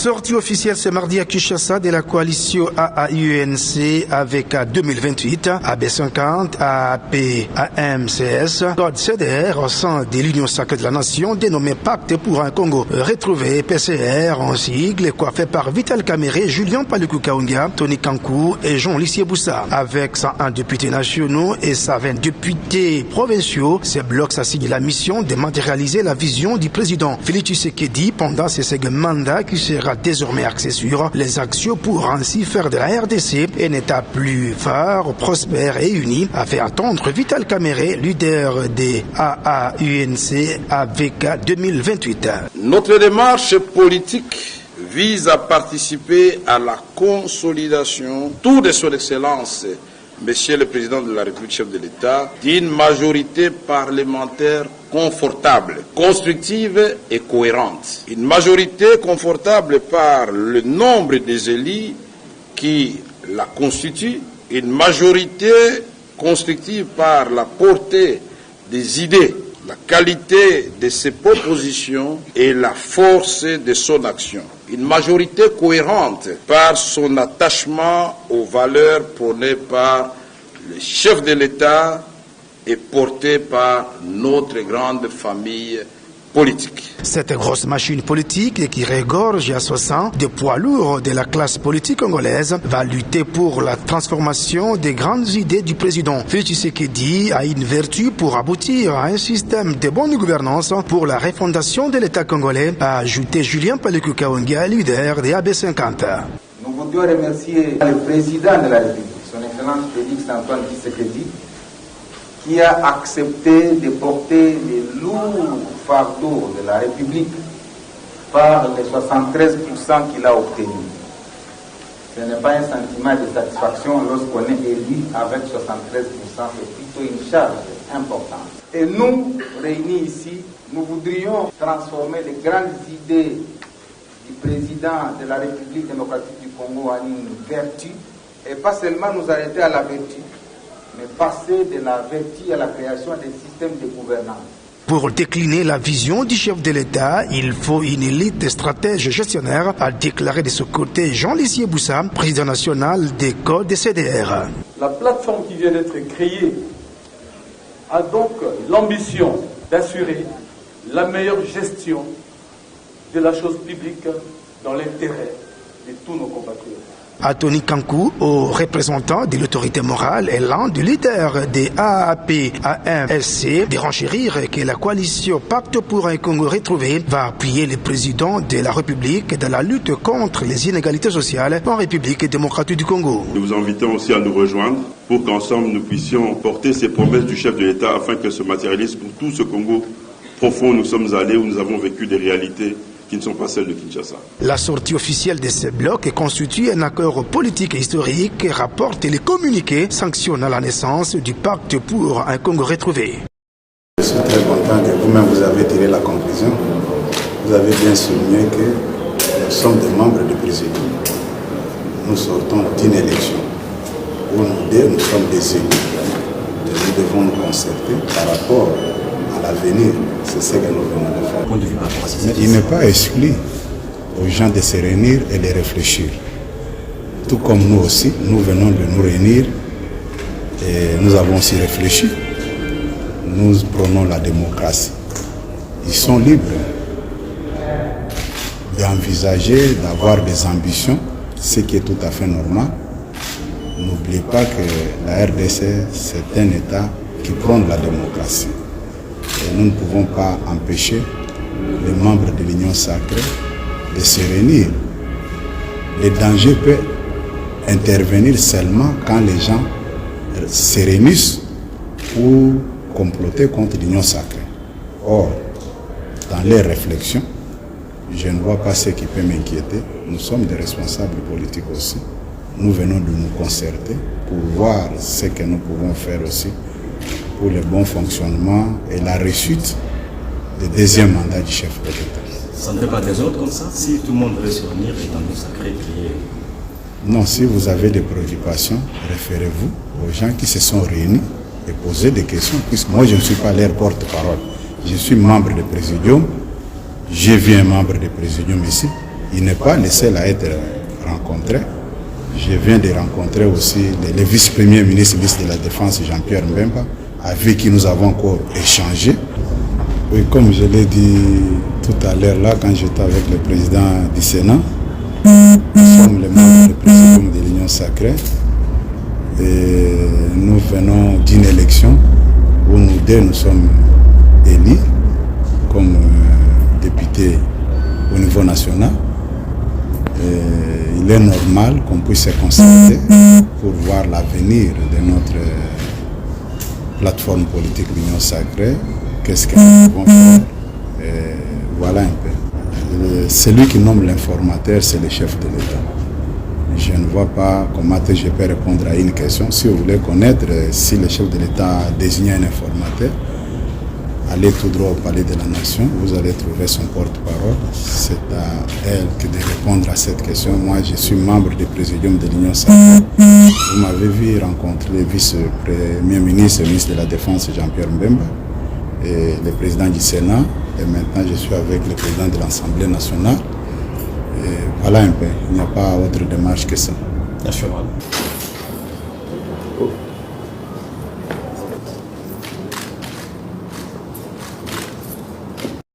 Sortie officielle ce mardi à Kinshasa de la coalition AAUNC avec 2028, AB50, AAP, AMCS, code CDR au sein de l'Union sacrée de la Nation dénommé Pacte pour un Congo retrouvé, PCR en sigle, coiffé par Vital Kamerhe, Julien Paluku Kahungia, Tony Kankou et Jean Lissier Boussa. Avec 101 députés nationaux et 120 députés provinciaux, ces blocs s'assignent la mission de matérialiser la vision du président Félix Tshisekedi pendant ce second mandat qui sera désormais axé sur les actions pour ainsi faire de la RDC un État plus fort, prospère et uni, a fait attendre Vital Kamerhe, leader des AAUNC avec 2028. Notre démarche politique vise à participer à la consolidation, tout de son excellence, Monsieur le Président de la République, chef de l'État, d'une majorité parlementaire confortable, constructive et cohérente. Une majorité confortable par le nombre des élus qui la constituent, une majorité constructive par la portée des idées, la qualité de ses propositions et la force de son action. Une majorité cohérente par son attachement aux valeurs prônées par le chef de l'État et portées par notre grande famille politique. Cette grosse machine politique qui regorge à 60 de poids lourds de la classe politique congolaise va lutter pour la transformation des grandes idées du président Félix Tshisekedi a une vertu pour aboutir à un système de bonne gouvernance pour la refondation de l'État congolais, a ajouté Julien Paluku Kahungia, leader des AB50. Nous voudrions remercier le président de la République, son Excellence Félix Antoine Tshisekedi, qui a accepté de porter les lourds fardeaux de la République par les 73% qu'il a obtenus. Ce n'est pas un sentiment de satisfaction lorsqu'on est élu avec 73%, c'est plutôt une charge importante. Et nous, réunis ici, nous voudrions transformer les grandes idées du président de la République démocratique du Congo en une vertu, et pas seulement nous arrêter à la vertu, mais passer de la vertu à la création des systèmes de gouvernance. Pour décliner la vision du chef de l'État, il faut une élite stratège gestionnaire, a déclaré de ce côté Jean Lissier Boussa, président national des codes des CDR. La plateforme qui vient d'être créée a donc l'ambition d'assurer la meilleure gestion de la chose publique dans l'intérêt de tous nos compatriotes. À Tony Kankou, au représentant de l'autorité morale et l'un du leader des AAP-AMSC, de renchérir que la coalition Pacte pour un Congo retrouvé va appuyer le président de la République dans la lutte contre les inégalités sociales en République démocratique du Congo. Nous vous invitons aussi à nous rejoindre pour qu'ensemble nous puissions porter ces promesses du chef de l'État afin qu'elles se matérialisent pour tout ce Congo profond où nous sommes allés, où nous avons vécu des réalités qui ne sont pas celles de Kinshasa. La sortie officielle de ces blocs constitue un accord politique et historique, rapporte les communiqués sanctionnant la naissance du pacte pour un Congo retrouvé. Je suis très content que vous-même vous avez tiré la conclusion. Vous avez bien souligné que nous sommes des membres du présidium. Nous sortons d'une élection où nous sommes des élus. Nous devons nous concerter par rapport à l'avenir. C'est ce que nous venons de faire. Mais il n'est pas exclu aux gens de se réunir et de réfléchir. Tout comme nous aussi, nous venons de nous réunir et nous avons aussi réfléchi. Nous prenons la démocratie. Ils sont libres d'envisager, d'avoir des ambitions, ce qui est tout à fait normal. N'oubliez pas que la RDC, c'est un État qui prône la démocratie. Et nous ne pouvons pas empêcher les membres de l'Union sacrée de se réunir. Le danger peut intervenir seulement quand les gens se réunissent pour comploter contre l'Union sacrée. Or, dans les réflexions, je ne vois pas ce qui peut m'inquiéter. Nous sommes des responsables politiques aussi. Nous venons de nous concerter pour voir ce que nous pouvons faire aussi pour le bon fonctionnement et la réussite du deuxième mandat du chef de l'État. Ça ne fait pas des autres comme ça? Si tout le monde veut se réunir et dans nos sacrés prier. Non, si vous avez des préoccupations, référez-vous aux gens qui se sont réunis et posez des questions, puisque moi je ne suis pas leur porte-parole. Je suis membre du Présidium, j'ai vu un membre du Présidium ici, il n'est pas le seul à être rencontré. Je viens de rencontrer aussi le vice-premier ministre de la Défense, Jean-Pierre Mbemba, avec qui nous avons encore échangé. Oui, comme je l'ai dit tout à l'heure là, quand j'étais avec le président du Sénat, nous sommes les membres du présidium de l'Union sacrée et nous venons d'une élection où nous deux nous sommes élus comme députés au niveau national. Et il est normal qu'on puisse se concerter pour voir l'avenir de notre plateforme politique l'Union sacrée. Qu'est-ce que nous pouvons faire? Et voilà un peu. Celui qui nomme l'informateur, c'est le chef de l'État. Je ne vois pas comment je peux répondre à une question. Si vous voulez connaître si le chef de l'État a désigné un informateur, allez tout droit au palais de la Nation, vous allez trouver son porte-parole. C'est à elle de répondre à cette question. Moi, je suis membre du présidium de l'Union sacrée. Vous m'avez vu rencontrer le vice-premier ministre, le ministre de la Défense, Jean-Pierre Mbemba, et le président du Sénat. Et maintenant, je suis avec le président de l'Assemblée nationale. Et voilà un peu. Il n'y a pas autre démarche que ça. National. Oh.